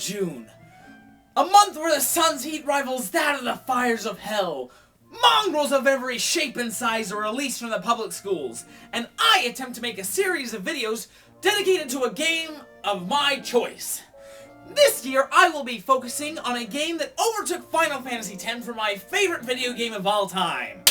June. A month where the sun's heat rivals that of the fires of hell. Mongrels of every shape and size are released from the public schools, and I attempt to make a series of videos dedicated to a game of my choice. This year, I will be focusing on a game that overtook Final Fantasy X for my favorite video game of all time,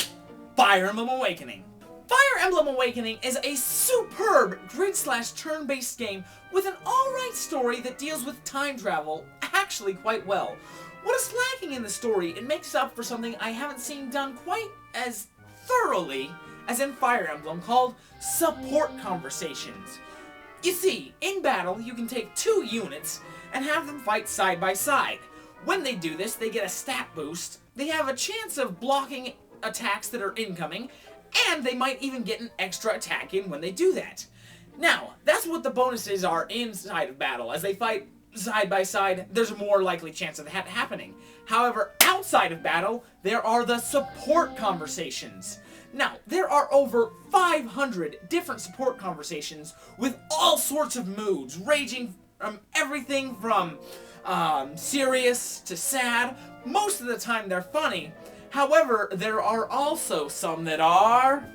Fire Emblem Awakening. Fire Emblem Awakening is a superb grid/turn-based game with an alright story that deals with time travel actually quite well. What is lacking in the story, it makes up for something I haven't seen done quite as thoroughly as in Fire Emblem, called support conversations. You see, in battle, you can take 2 units and have them fight side by side. When they do this, they get a stat boost, they have a chance of blocking attacks that are incoming, and they might even get an extra attack in when they do that. Now, that's what the bonuses are inside of battle. As they fight side by side, there's a more likely chance of that happening. However, outside of battle, there are the support conversations. Now, there are over 500 different support conversations with all sorts of moods, ranging from everything from serious to sad. Most of the time they're funny. However, there are also some that are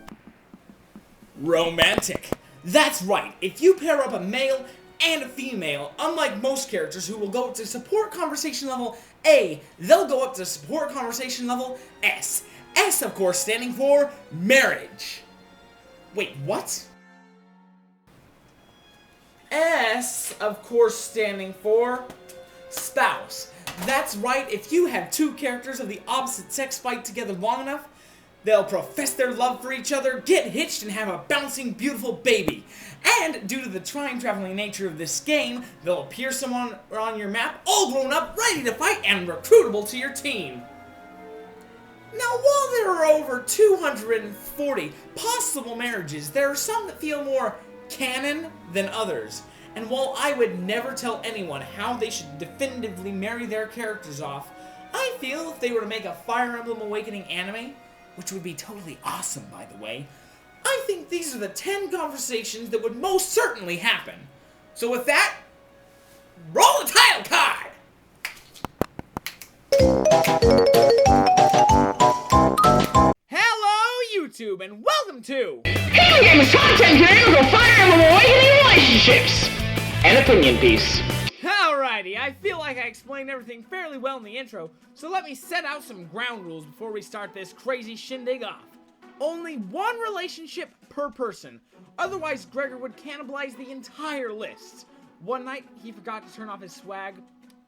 romantic. That's right, if you pair up a male and a female, unlike most characters who will go up to support conversation level A, they'll go up to support conversation level S. S, of course, standing for marriage. Wait, what? S, of course, standing for spouse. That's right, if you have 2 characters of the opposite sex fight together long enough, they'll profess their love for each other, get hitched, and have a bouncing, beautiful baby. And due to the time-traveling nature of this game, they'll appear somewhere on your map, all grown up, ready to fight, and recruitable to your team. Now, while there are over 240 possible marriages, there are some that feel more canon than others. And while I would never tell anyone how they should definitively marry their characters off, I feel if they were to make a Fire Emblem Awakening anime, which would be totally awesome, by the way, I think these are the 10 conversations that would most certainly happen. So with that, roll the title card! Hello, YouTube, and welcome to Hey, Games content today with a Fire Emblem Awakening Relationships! An opinion piece. Alrighty, I feel like I explained everything fairly well in the intro, so let me set out some ground rules before we start this crazy shindig off. Only 1 relationship per person, otherwise Gregor would cannibalize the entire list. One night, he forgot to turn off his swag.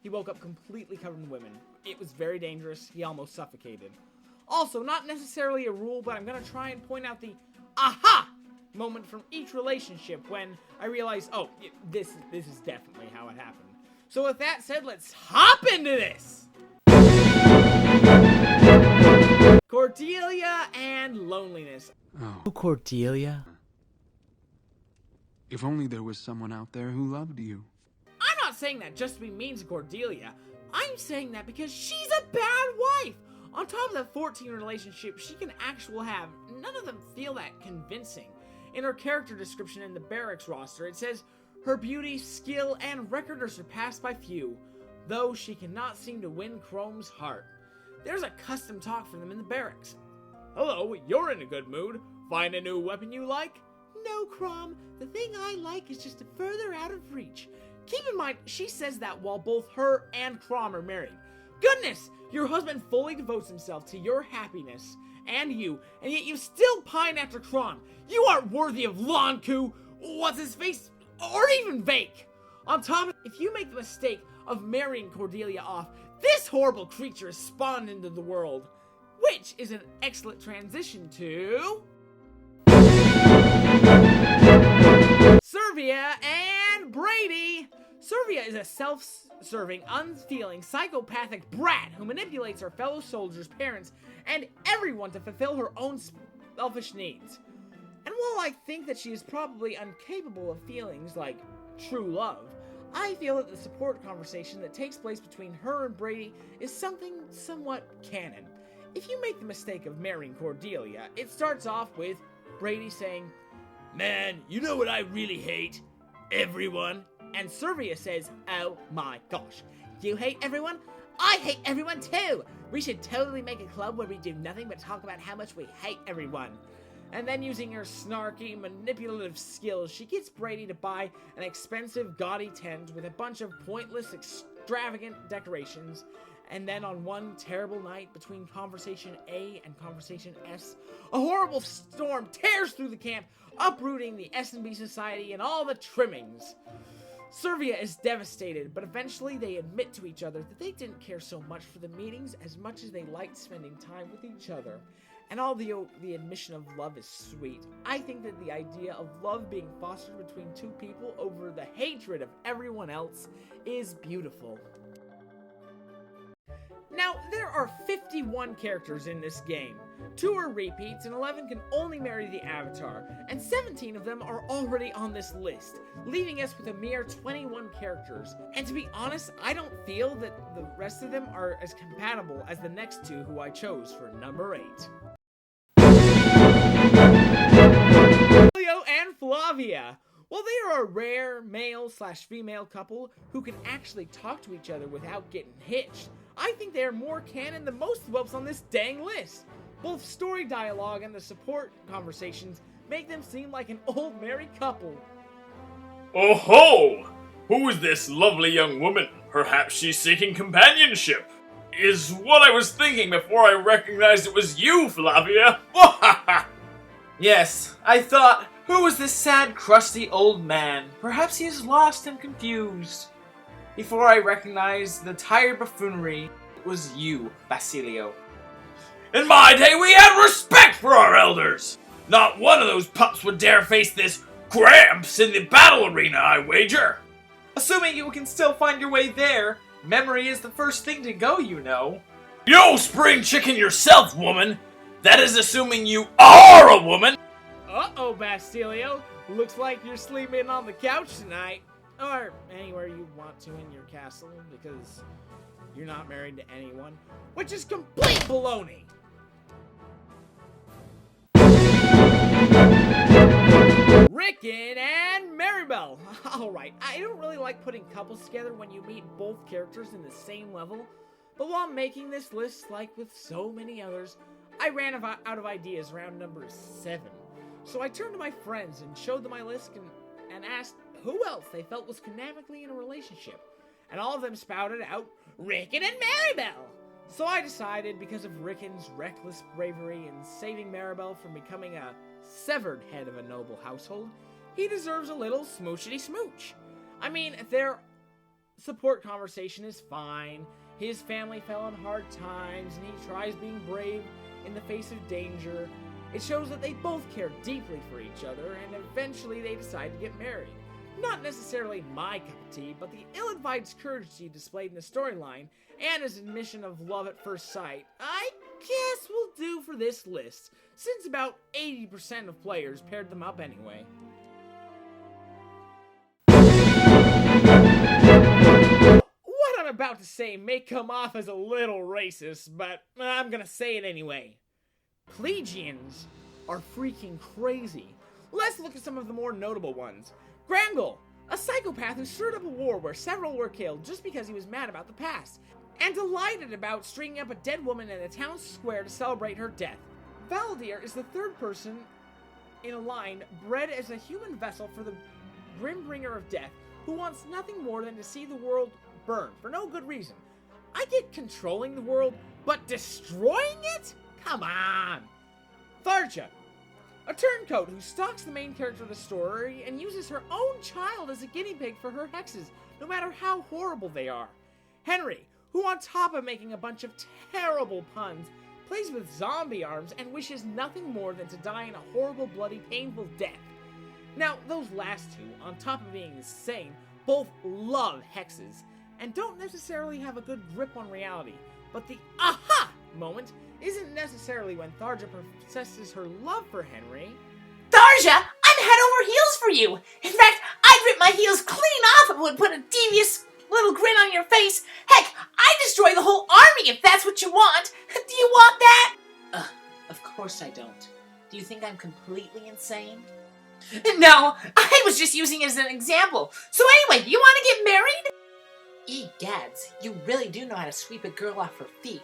He woke up completely covered in women. It was very dangerous, he almost suffocated. Also, not necessarily a rule, but I'm gonna try and point out the aha moment from each relationship when I realized, oh, this is definitely how it happened. So with that said, let's hop into this! Cordelia and Loneliness. Oh, Cordelia. If only there was someone out there who loved you. I'm not saying that just to be mean to Cordelia. I'm saying that because she's a bad wife. On top of the 14 relationships she can actually have, none of them feel that convincing. In her character description in the barracks roster, it says, her beauty, skill, and record are surpassed by few, though she cannot seem to win Chrome's heart. There's a custom talk for them in the barracks. Hello, you're in a good mood. Find a new weapon you like? No, Crom. The thing I like is just further out of reach. Keep in mind, she says that while both her and Crom are married. Goodness! Your husband fully devotes himself to your happiness and you, and yet you still pine after Crom. You aren't worthy of Lonku, what's-his-face, or even Vake. On top of it, if you make the mistake of marrying Cordelia off, this horrible creature is spawned into the world. Which is an excellent transition to Servia and Brady. Servia is a self-serving, unfeeling, psychopathic brat who manipulates her fellow soldiers, parents, and everyone to fulfill her own selfish needs. And while I think that she is probably incapable of feelings like true love, I feel that the support conversation that takes place between her and Brady is something somewhat canon. If you make the mistake of marrying Cordelia, it starts off with Brady saying, "Man, you know what I really hate? Everyone." And Servia says, "Oh my gosh, You hate everyone? I hate everyone too! We should totally make a club where we do nothing but talk about how much we hate everyone. And then using her snarky, manipulative skills, she gets Brady to buy an expensive, gaudy tent with a bunch of pointless, extravagant decorations. And then on one terrible night between Conversation A and Conversation S, a horrible storm tears through the camp, uprooting the S&B Society and all the trimmings. Servia is devastated, but eventually they admit to each other that they didn't care so much for the meetings as much as they liked spending time with each other. And all the admission of love is sweet. I think that the idea of love being fostered between two people over the hatred of everyone else is beautiful. Now, there are 51 characters in this game. 2 are repeats, and 11 can only marry the Avatar, and 17 of them are already on this list, leaving us with a mere 21 characters. And to be honest, I don't feel that the rest of them are as compatible as the next 2 who I chose for number 8. Leo and Flavia. Well, they are a rare male/female couple who can actually talk to each other without getting hitched. I think they are more canon than most whelps on this dang list. Both story dialogue and the support conversations make them seem like an old married couple. Oh ho! Who is this lovely young woman? Perhaps she's seeking companionship. Is what I was thinking before I recognized it was you, Flavia. Yes, I thought, who was this sad, crusty old man? Perhaps he is lost and confused. Before I recognized the tired buffoonery, it was you, Basilio. In my day, we had respect for our elders. Not one of those pups would dare face this Gramps in the battle arena, I wager. Assuming you can still find your way there, memory is the first thing to go, you know. Yo, spring chicken yourself, woman. That is assuming you are a woman. Uh-oh, Basilio. Looks like you're sleeping on the couch tonight. Or anywhere you want to in your castle, because you're not married to anyone. Which is complete baloney! Rickon and Maribel! Alright, I don't really like putting couples together when you meet both characters in the same level, but while making this list, like with so many others, I ran out of ideas around number 7. So I turned to my friends and showed them my list and asked who else they felt was canonically in a relationship. And all of them spouted out, Rickon and Maribel! So I decided, because of Rickon's reckless bravery in saving Maribel from becoming a severed head of a noble household, he deserves a little smoochity smooch. I mean, their support conversation is fine. His family fell on hard times, and he tries being brave in the face of danger. It shows that they both care deeply for each other, and eventually they decide to get married. Not necessarily my cup of tea, but the ill-advised courage he displayed in the storyline, and his admission of love at first sight, I guess will do for this list, since about 80% of players paired them up anyway. What I'm about to say may come off as a little racist, but I'm gonna say it anyway. Plegians are freaking crazy. Let's look at some of the more notable ones. Grangle, a psychopath who stirred up a war where several were killed just because he was mad about the past, and delighted about stringing up a dead woman in the town square to celebrate her death. Valdir is the third person in a line bred as a human vessel for the Grimbringer of Death, who wants nothing more than to see the world burn for no good reason. I get controlling the world, but destroying it? Come on! Tharja, a turncoat who stalks the main character of the story and uses her own child as a guinea pig for her hexes, no matter how horrible they are. Henry, who on top of making a bunch of terrible puns, plays with zombie arms and wishes nothing more than to die in a horrible, bloody, painful death. Now, those last two, on top of being insane, both love hexes, and don't necessarily have a good grip on reality, but the aha moment isn't necessarily when Tharja professes her love for Henry. Tharja, I'm head over heels for you. In fact, I'd rip my heels clean off and would put a devious little grin on your face. Heck, I'd destroy the whole army if that's what you want. Do you want that? Of course I don't. Do you think I'm completely insane? No, I was just using it as an example. So anyway, do you want to get married? Egads, you really do know how to sweep a girl off her feet,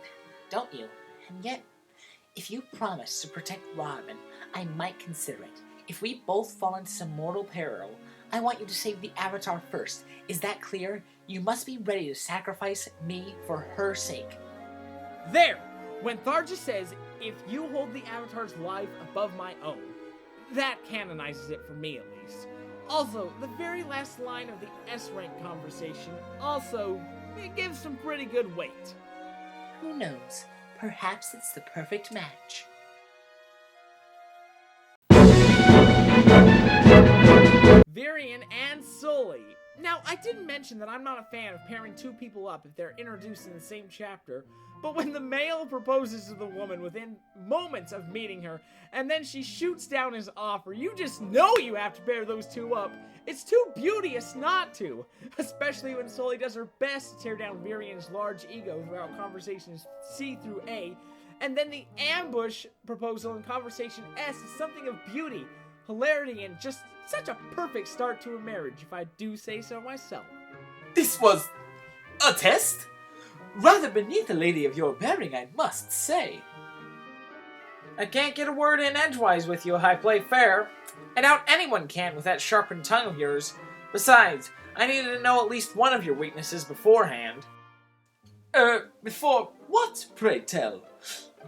don't you? And yet, if you promise to protect Robin, I might consider it. If we both fall into some mortal peril, I want you to save the Avatar first. Is that clear? You must be ready to sacrifice me for her sake. There! When Tharja says, if you hold the Avatar's life above my own, that canonizes it for me at least. Also, the very last line of the S-rank conversation also, it gives some pretty good weight. Who knows? Perhaps it's the perfect match. Varian and Solely. Now, I didn't mention that I'm not a fan of pairing two people up if they're introduced in the same chapter, but when the male proposes to the woman within moments of meeting her, and then she shoots down his offer, you just know you have to pair those two up. It's too beauteous not to, especially when Solely does her best to tear down Varian's large ego throughout conversations C through A, and then the ambush proposal in conversation S is something of beauty, hilarity, and just such a perfect start to a marriage, if I do say so myself. This was a test? Rather beneath a lady of your bearing, I must say. I can't get a word in edgewise with you, I play fair. I doubt anyone can with that sharpened tongue of yours. Besides, I needed to know at least one of your weaknesses beforehand. Before what, pray tell?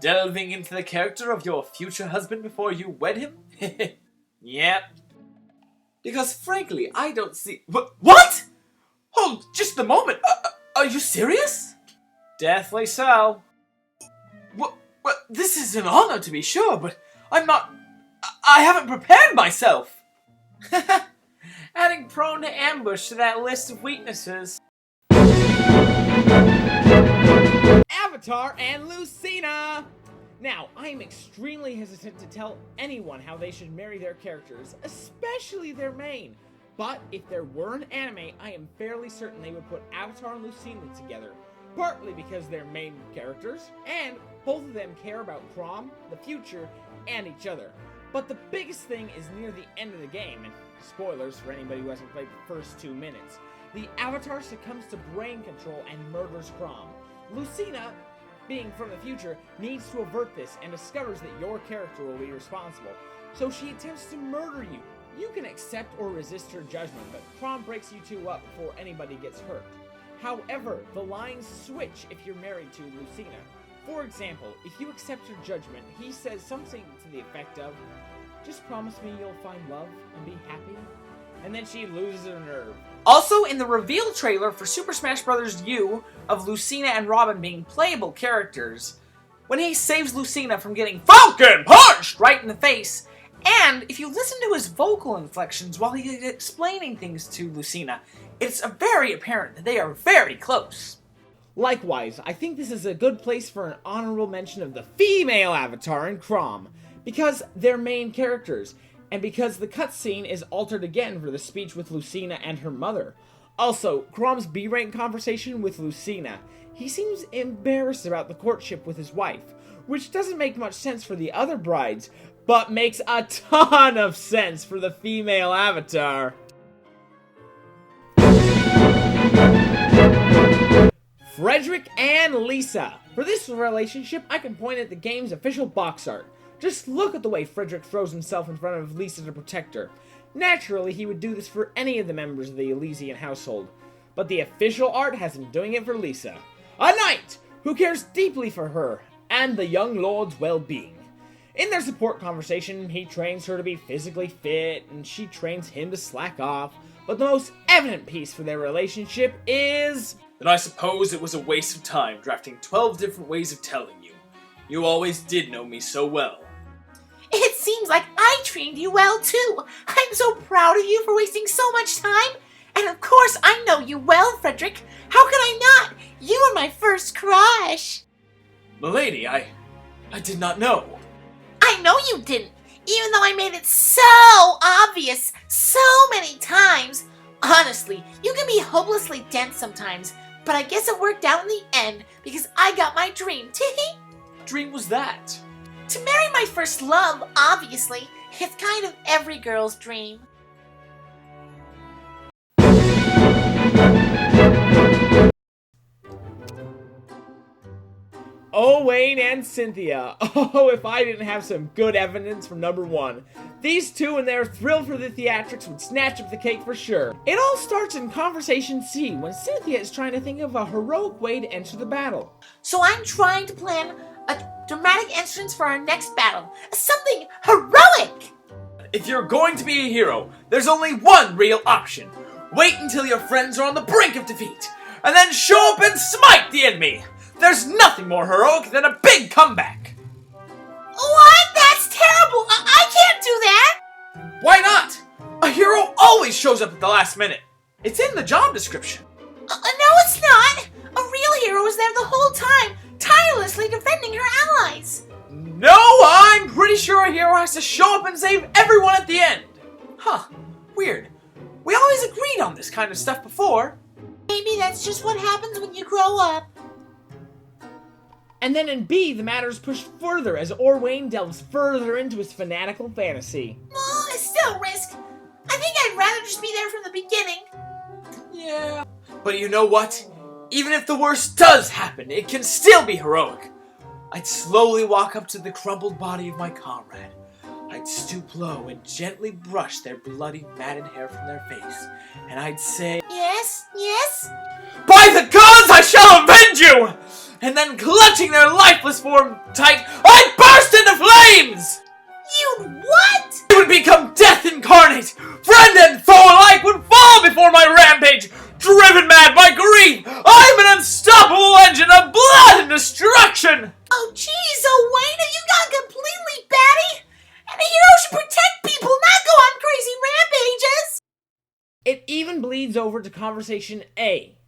Delving into the character of your future husband before you wed him? Yep. Because frankly, I don't see... What? Hold just a moment. Are you serious? Deathly so. Well, this is an honor to be sure, but I'm not... I haven't prepared myself. Adding prone to ambush to that list of weaknesses. Avatar and Lucena! Now, I am extremely hesitant to tell anyone how they should marry their characters, especially their main. But if there were an anime, I am fairly certain they would put Avatar and Lucena together. Partly because they're main characters, and both of them care about Crom, the future, and each other. But the biggest thing is near the end of the game, and spoilers for anybody who hasn't played the first 2 minutes. The Avatar succumbs to brain control and murders Crom. Lucena, being from the future, needs to avert this and discovers that your character will be responsible. So she attempts to murder you. You can accept or resist her judgment, but Crom breaks you two up before anybody gets hurt. However, the lines switch if you're married to Lucena. For example, if you accept her judgment, he says something to the effect of, "Just promise me you'll find love and be happy," and then she loses her nerve. Also, in the reveal trailer for Super Smash Bros. U of Lucina and Robin being playable characters, when he saves Lucina from getting Falcon punched right in the face, and if you listen to his vocal inflections while he is explaining things to Lucina, it's very apparent that they are very close. Likewise, I think this is a good place for an honorable mention of the female Avatar in Crom, because they're main characters, and because the cutscene is altered again for the speech with Lucina and her mother. Also, Crom's B-rank conversation with Lucina. He seems embarrassed about the courtship with his wife, which doesn't make much sense for the other brides, but makes a ton of sense for the female Avatar. Frederick and Lisa. For this relationship, I can point at the game's official box art. Just look at the way Frederick throws himself in front of Lisa to protect her. Naturally, he would do this for any of the members of the Elysian household, but the official art has him doing it for Lisa. A knight who cares deeply for her and the young lord's well-being. In their support conversation, he trains her to be physically fit, and she trains him to slack off, but the most evident piece for their relationship is... Then I suppose it was a waste of time drafting 12 different ways of telling you. You always did know me so well. It seems like I trained you well, too. I'm so proud of you for wasting so much time. And of course, I know you well, Frederick. How could I not? You were my first crush. Milady, I did not know. I know you didn't, even though I made it so obvious so many times. Honestly, you can be hopelessly dense sometimes, but I guess it worked out in the end because I got my dream. Dream was that? To marry my first love, obviously. It's kind of every girl's dream. Owain and Cynthia. Oh, if I didn't have some good evidence from number 1. These two and their thrill for the theatrics would snatch up the cake for sure. It all starts in Conversation C, when Cynthia is trying to think of a heroic way to enter the battle. So I'm trying to plan a dramatic entrance for our next battle. Something heroic! If you're going to be a hero, there's only one real option. Wait until your friends are on the brink of defeat, and then show up and smite the enemy. There's nothing more heroic than a big comeback. What? That's terrible! I can't do that! Why not? A hero always shows up at the last minute. It's in the job description. No, it's not! A real hero is there the whole time, tirelessly defending her allies. No, I'm pretty sure a hero has to show up and save everyone at the end. Huh, weird. We always agreed on this kind of stuff before. Maybe that's just what happens when you grow up. And then in B, the matter is pushed further as Owain delves further into his fanatical fantasy. Oh, it's still a risk. I think I'd rather just be there from the beginning. Yeah. But you know what? Even if the worst does happen, it can still be heroic. I'd slowly walk up to the crumpled body of my comrade. I'd stoop low and gently brush their bloody, matted hair from their face. And I'd say, Yes, yes? "By the gods, I shall avenge you!" And then, clutching their lifeless form tight, I'd burst into flames! You'd what? I would become death incarnate! Friend and foe alike would fall before my rampage! Driven mad by grief, I'm an unstoppable engine of blood and destruction! Oh, jeez, Owain, have you gone completely batty? And a hero should protect people, not go on crazy rampages! It even bleeds over to Conversation A.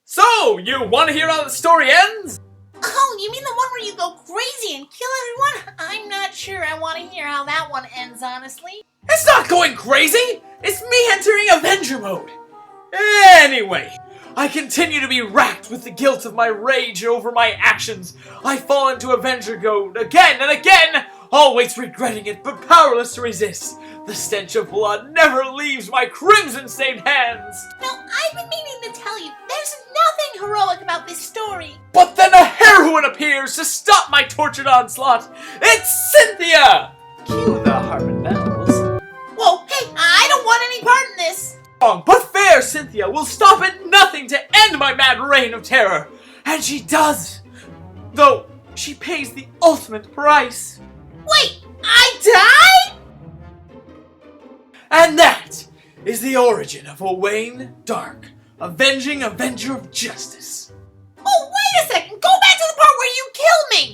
So, you want to hear how the story ends? Oh, you mean the one where you go crazy and kill everyone? I'm not sure I want to hear how that one ends, honestly. It's not going crazy! It's me entering Avenger mode! Anyway, I continue to be racked with the guilt of my rage over my actions. I fall into Avenger mode again and again, always regretting it but powerless to resist. The stench of blood never leaves my crimson-stained hands. No, I've been meaning to tell you, there's nothing heroic about this story. But then a heroine appears to stop my tortured onslaught. It's Cynthia! Cue the Harmon bells. Whoa, hey, I don't want any part in this. But fair Cynthia will stop at nothing to end my mad reign of terror. And she does. Though she pays the ultimate price. Wait, I die? And that is the origin of Owain Dark, Avenging Avenger of Justice. Oh, wait a second, go back to the part where you kill me.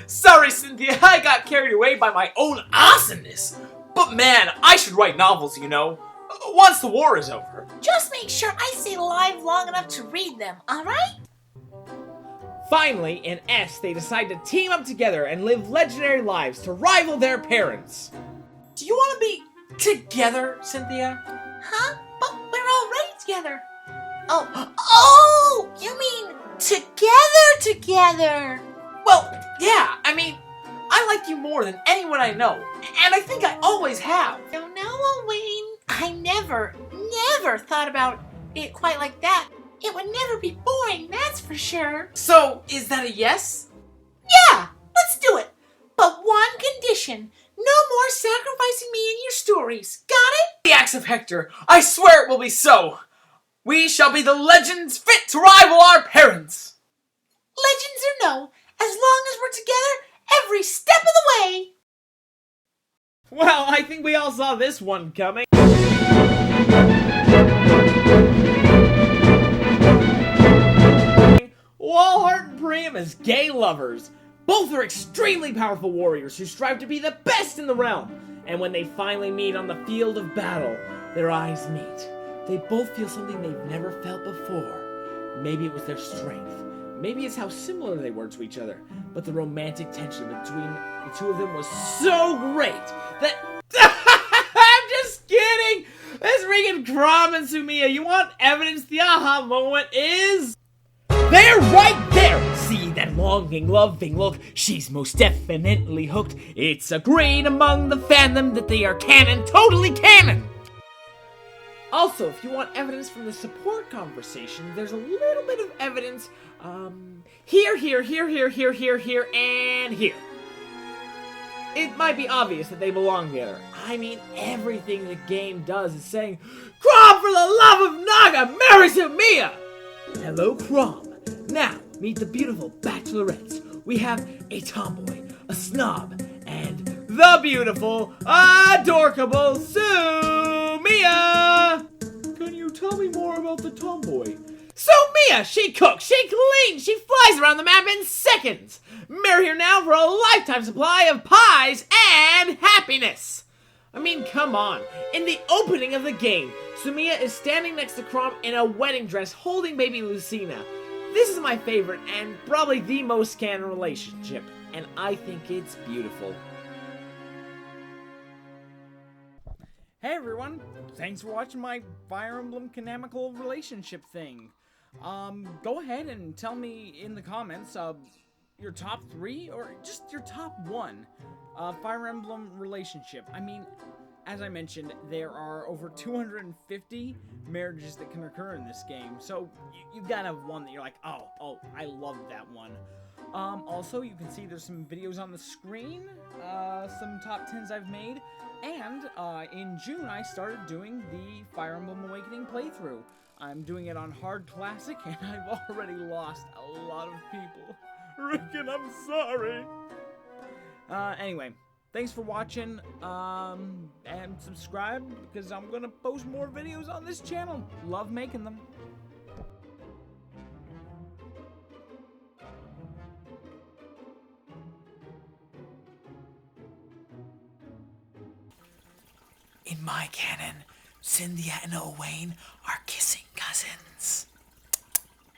Sorry, Cynthia, I got carried away by my own awesomeness. But man, I should write novels, you know, once the war is over. Just make sure I stay alive long enough to read them, alright? Finally, in S, they decide to team up together and live legendary lives to rival their parents. Do you want to be together, Cynthia? Huh? But we're already together. Oh, you mean together? Well, yeah, I mean, I like you more than anyone I know, and I think I always have. No, Owain. I never thought about it quite like that. It would never be boring, that's for sure. So, is that a yes? Yeah, let's do it. But one condition. No more sacrificing me in your stories. Got it? The acts of Hector, I swear it will be so. We shall be the legends fit to rival our parents. Legends or no, as long as we're together every step of the way. Well, I think we all saw this one coming. Walhart and Priam as gay lovers. Both are extremely powerful warriors who strive to be the best in the realm. And when they finally meet on the field of battle, their eyes meet. They both feel something they've never felt before. Maybe it was their strength. Maybe it's how similar they were to each other. But the romantic tension between the two of them was so great that... I'm just kidding! Let's freaking Crom and Sumia. You want evidence? The aha moment is... They're right there! See that longing, loving look? She's most definitely hooked. It's agreed among the fandom that they are canon, totally canon! Also, if you want evidence from the support conversation, there's a little bit of evidence Here, and here. It might be obvious that they belong together. I mean, everything the game does is saying, Crom, for the love of Naga, marry Sumia! Hello, Crom. Now, meet the beautiful bachelorettes. We have a tomboy, a snob, and the beautiful, adorkable Sumia! Can you tell me more about the tomboy? Sumia! She cooks, she cleans, she flies around the map in seconds! Marry her now for a lifetime supply of pies and happiness! I mean, come on. In the opening of the game, Sumia is standing next to Crom in a wedding dress holding baby Lucina. This is my favorite and probably the most canon relationship, and I think it's beautiful. Hey everyone, thanks for watching my Fire Emblem Canonical relationship thing. Go ahead and tell me in the comments, your top 3 or just your top 1 Fire Emblem relationship. I mean, as I mentioned, there are over 250 marriages that can occur in this game, so you've got to have one that you're like, oh, I love that one. Also, you can see there's some videos on the screen, some top 10s I've made, and in June I started doing the Fire Emblem Awakening playthrough. I'm doing it on Hard Classic, and I've already lost a lot of people. Rickon, I'm sorry. Anyway, thanks for watching, and subscribe, because I'm gonna post more videos on this channel. Love making them. In my canon, Cynthia and Owain are kissing cousins.